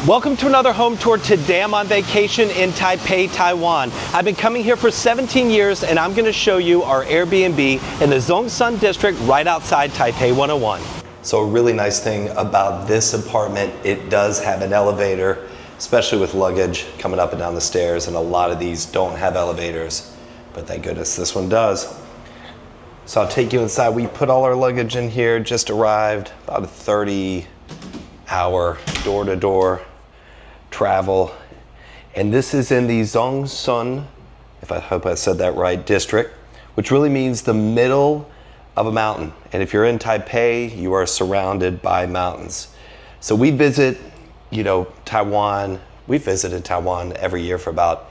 Welcome to another home tour. Today I'm on vacation in Taipei, Taiwan. I've been coming here for 17 years and I'm going to show you our Airbnb in the Zhongshan District right outside Taipei 101. So a really nice thing about this apartment, it does have an elevator, especially with luggage coming up and down the stairs, and a lot of these don't have elevators, but thank goodness this one does. So I'll take you inside. We put all our luggage in here, just arrived, about a 30-hour door-to-door travel. And this is in the Zhongshan, I hope I said that right, district, which really means the middle of a mountain. And if you're in Taipei, you are surrounded by mountains. So we visit, Taiwan. We've visited Taiwan every year for about,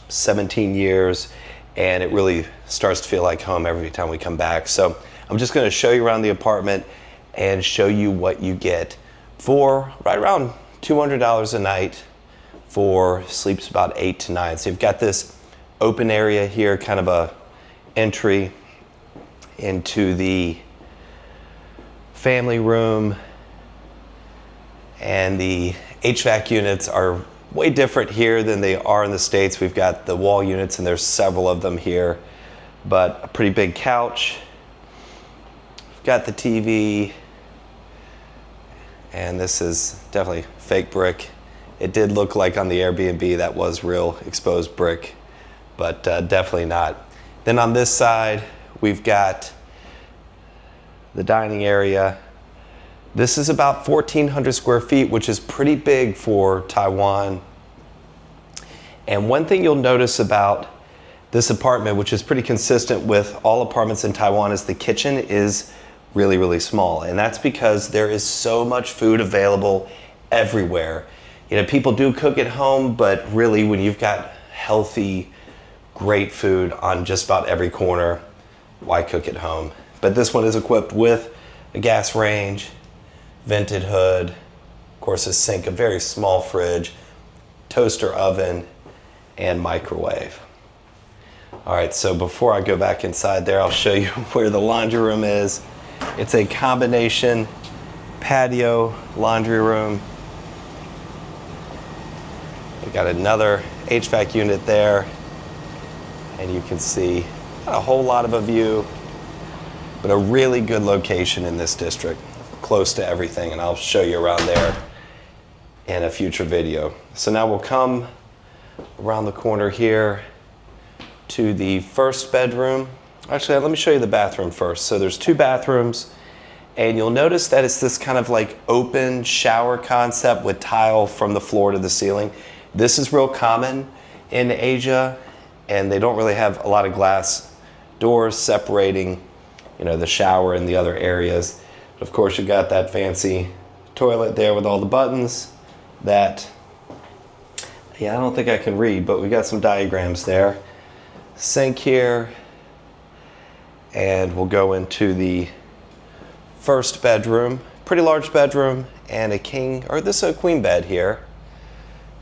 17 years. And it really starts to feel like home every time we come back. So I'm just gonna show you around the apartment and show you what you get for right around $200 a night for sleeps about 8 to 9. So you've got this open area here, kind of a entry into the family room, and the HVAC units are way different here than they are in the States. We've got the wall units and there's several of them here, but a pretty big couch. We've got the TV, and this is definitely fake brick. It did look like on the Airbnb that was real exposed brick, but definitely not. Then on this side, we've got the dining area. This is about 1,400 square feet, which is pretty big for Taiwan. And one thing you'll notice about this apartment, which is pretty consistent with all apartments in Taiwan, is the kitchen is really, really small. And that's because there is so much food available everywhere. People do cook at home, but really when you've got healthy, great food on just about every corner, why cook at home? But this one is equipped with a gas range, vented hood, of course a sink, a very small fridge, toaster oven, and microwave. All right, so before I go back inside there, I'll show you where the laundry room is. It's a combination patio laundry room. We got another HVAC unit there, and you can see not a whole lot of a view, but a really good location in this district, close to everything, and I'll show you around there in a future video. So now we'll come around the corner here to the first bedroom. Actually, let me show you the bathroom first. So there's 2 bathrooms, and you'll notice that it's this kind of like open shower concept with tile from the floor to the ceiling. This is real common in Asia, and they don't really have a lot of glass doors separating, the shower and the other areas. But of course, you got that fancy toilet there with all the buttons that, I don't think I can read, but we got some diagrams there. Sink here, and we'll go into the first bedroom. Pretty large bedroom, and this is a queen bed here.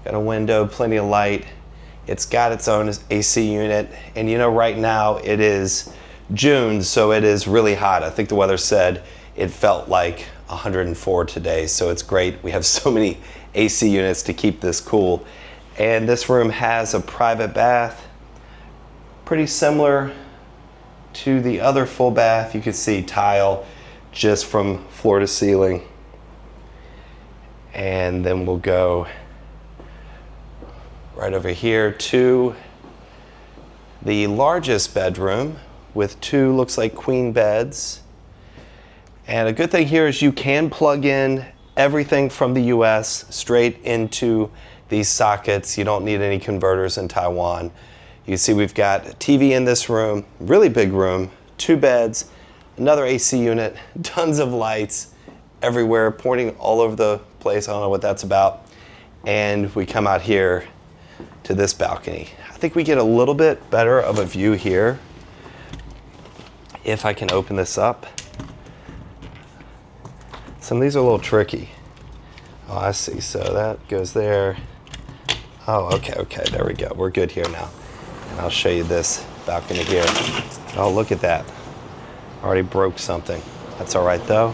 Got a window, plenty of light. It's got its own AC unit, and right now it is June, so it is really hot. I think the weather said it felt like 104 today, so it's great. We have so many AC units to keep this cool. And this room has a private bath, pretty similar to the other full bath. You can see tile just from floor to ceiling. And then we'll go right over here to the largest bedroom with 2, looks like queen beds. And a good thing here is you can plug in everything from the US straight into these sockets. You don't need any converters in Taiwan. You can see we've got a TV in this room, really big room, 2 beds, another AC unit, tons of lights everywhere, pointing all over the place. I don't know what that's about. And we come out here to this balcony. I think we get a little bit better of a view here. If I can open this up. Some of these are a little tricky. Oh, I see. So that goes there. Oh, okay, there we go. We're good here now. And I'll show you this balcony here. Oh, look at that. Already broke something. That's all right though.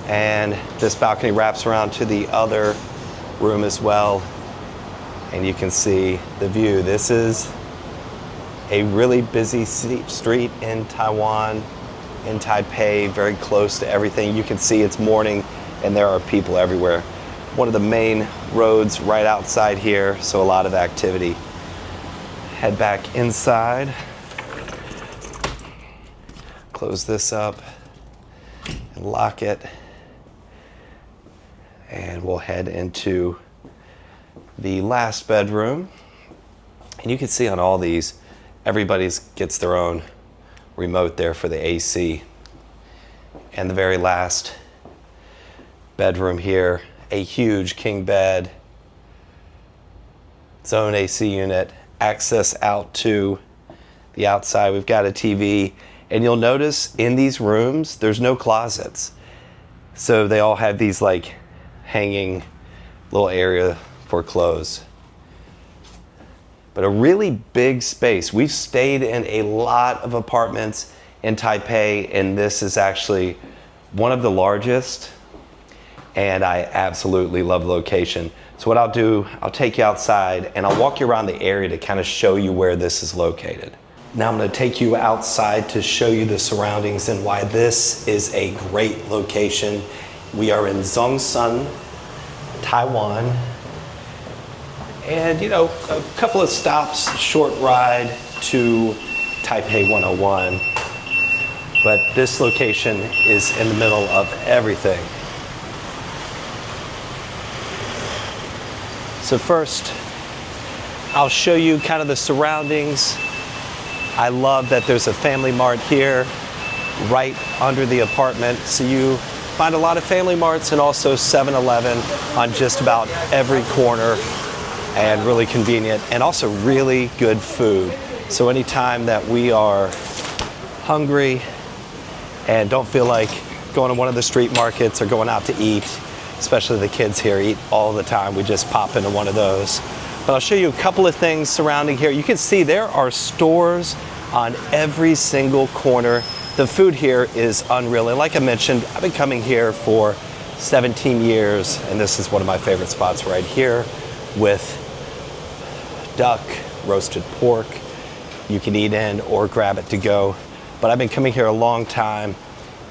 And this balcony wraps around to the other room as well. And you can see the view. This is a really busy street in Taiwan, in Taipei, very close to everything. You can see it's morning and there are people everywhere. One of the main roads right outside here, so a lot of activity. Head back inside. Close this up and lock it. And we'll head into the last bedroom. And you can see on all these, everybody gets their own remote there for the AC. And the very last bedroom here, a huge king bed, its own AC unit, access out to the outside. We've got a TV, and you'll notice in these rooms, there's no closets. So they all have these like hanging little area for clothes. But a really big space. We've stayed in a lot of apartments in Taipei, and this is actually one of the largest, and I absolutely love the location. So what I'll do, I'll take you outside and I'll walk you around the area to kind of show you where this is located. Now I'm going to take you outside to show you the surroundings and why this is a great location. We are in Zhongshan, Taiwan, and you know, a couple of stops, short ride to Taipei 101. But this location is in the middle of everything. So first, I'll show you kind of the surroundings. I love that there's a Family Mart here, right under the apartment. So you find a lot of Family Marts and also 7-Eleven on just about every corner, and really convenient, and also really good food. So anytime that we are hungry and don't feel like going to one of the street markets or going out to eat, especially the kids here eat all the time, we just pop into one of those. But I'll show you a couple of things surrounding here. You can see there are stores on every single corner. The food here is unreal. And like I mentioned, I've been coming here for 17 years, and this is one of my favorite spots right here with duck, roasted pork. You can eat in or grab it to go. But I've been coming here a long time,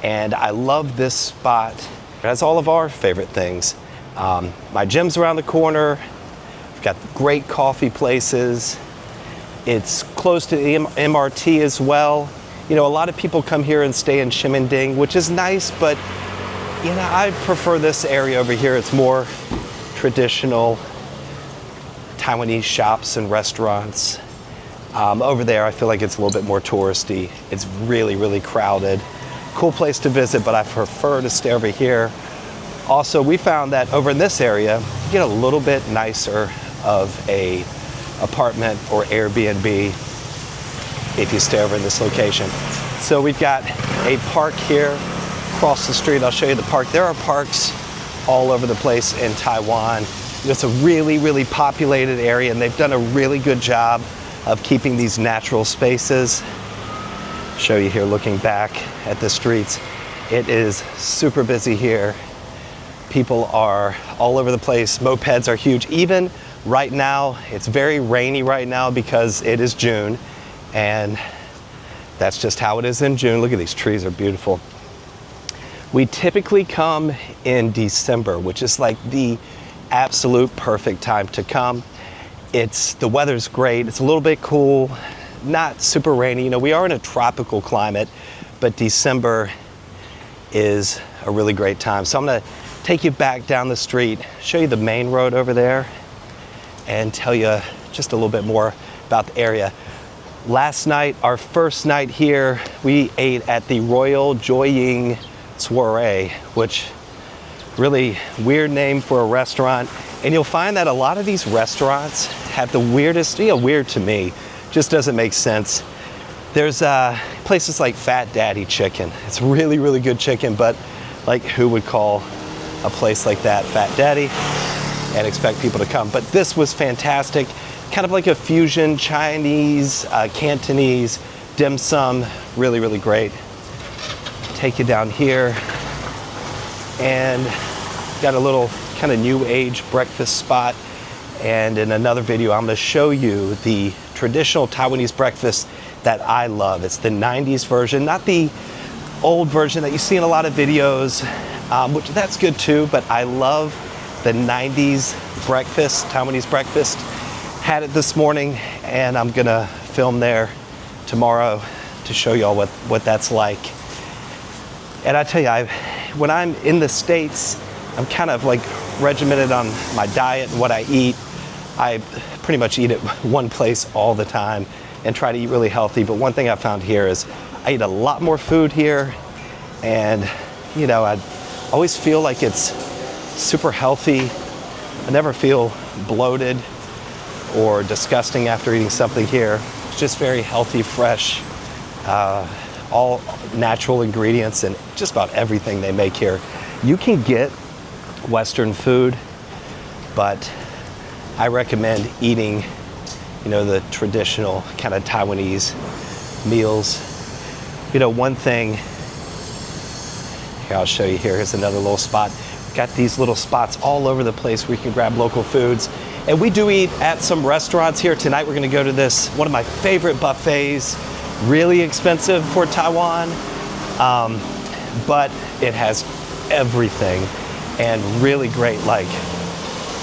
and I love this spot. It has all of our favorite things. My gym's around the corner. We've got great coffee places. It's close to the MRT as well. You know, a lot of people come here and stay in Ximending, which is nice, but you know, I prefer this area over here. It's more traditional Taiwanese shops and restaurants. Over there, I feel like it's a little bit more touristy. It's really, really crowded. Cool place to visit, but I prefer to stay over here. Also, we found that over in this area, you get a little bit nicer of a apartment or Airbnb if you stay over in this location. So we've got a park here across the street. I'll show you the park. There are parks all over the place in Taiwan. It's a really, really populated area, and they've done a really good job of keeping these natural spaces. Show you here looking back at the streets. It is super busy here. People are all over the place. Mopeds are huge. Even right now, it's very rainy right now because it is June, and that's just how it is in June. Look at these trees, are beautiful. We typically come in December, which is like the absolute perfect time to come. The weather's great. It's a little bit cool, not super rainy. You know, we are in a tropical climate, but December is a really great time. So I'm gonna take you back down the street, show you the main road over there, and tell you just a little bit more about the area. Last night, our first night here, we ate at the Royal Joying Soiree, which really weird name for a restaurant. And you'll find that a lot of these restaurants have the weirdest, you know, weird to me, just doesn't make sense. There's places like Fat Daddy Chicken. It's really, really good chicken, but like who would call a place like that Fat Daddy and expect people to come? But this was fantastic. Kind of like a fusion Chinese, Cantonese dim sum, really, really great. Take you down here and got a little kind of new age breakfast spot. And in another video, I'm gonna show you the traditional Taiwanese breakfast that I love. It's the 90s version, not the old version that you see in a lot of videos, which that's good too, but I love the 90s breakfast, Taiwanese breakfast. Had it this morning, and I'm gonna film there tomorrow to show y'all what that's like. And I tell you, when I'm in the States, I'm kind of like regimented on my diet and what I eat. I pretty much eat at one place all the time and try to eat really healthy. But one thing I found here is I eat a lot more food here, and you know, I always feel like it's super healthy. I never feel bloated or disgusting after eating something here. It's just very healthy, fresh, all natural ingredients, and just about everything they make here. You can get Western food, but I recommend eating, you know, the traditional kind of Taiwanese meals. You know, one thing, here I'll show you here, here's another little spot. We've got these little spots all over the place where you can grab local foods. And we do eat at some restaurants here. Tonight we're gonna go to this, one of my favorite buffets, really expensive for Taiwan, but it has everything and really great, like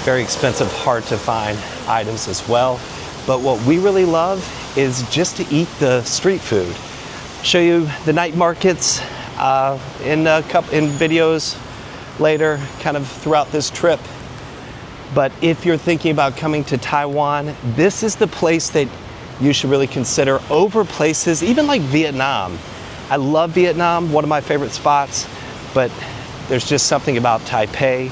very expensive, hard to find items as well. But what we really love is just to eat the street food. Show you the night markets in videos later, kind of throughout this trip. But if you're thinking about coming to Taiwan, this is the place that you should really consider over places, even like Vietnam. I love Vietnam, one of my favorite spots, but there's just something about Taipei,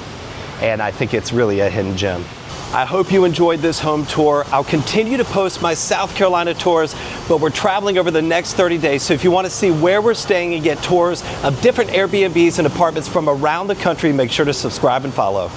and I think it's really a hidden gem. I hope you enjoyed this home tour. I'll continue to post my South Carolina tours, but we're traveling over the next 30 days. So if you want to see where we're staying and get tours of different Airbnbs and apartments from around the country, make sure to subscribe and follow.